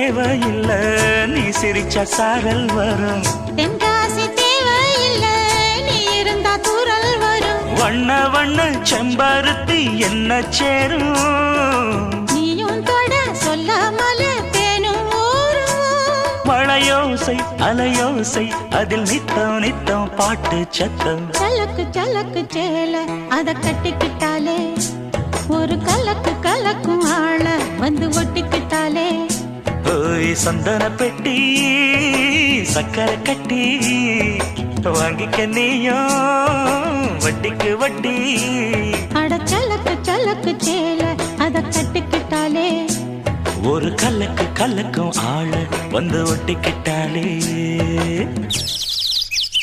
தேவையில்லை, நீ சிரிச்ச சாரல் வரும். தென்காசி தேவையில்லை, நீ இருந்தா தூரல் வரும். வண்ண வண்ண செம்பருத்தி என்ன சேரும், நீயும் தொட சொல்லாமல தேனும் ஊரும். மழையோசை அலையோசை அதில் நித்தம் நித்தம் பாட்டு சத்தம். சலக்கு சலக்கு சேல அத கட்டிக்கிட்டாலே, ஒரு கலக்கு கலக்கும் ஆள வந்து ஒட்டிக்கிட்டாலே. ஓய் சந்தன பெட்டி சக்கரை கட்டி வாங்கிக்க நீயும் வட்டிக்கு வட்டி. அட சலக்கு சலக்கு சேல அத கட்டிக்கிட்டாலே, ஒரு கலக்கு கலக்கும் ஆள வந்து ஒட்டிக்கிட்டாலே.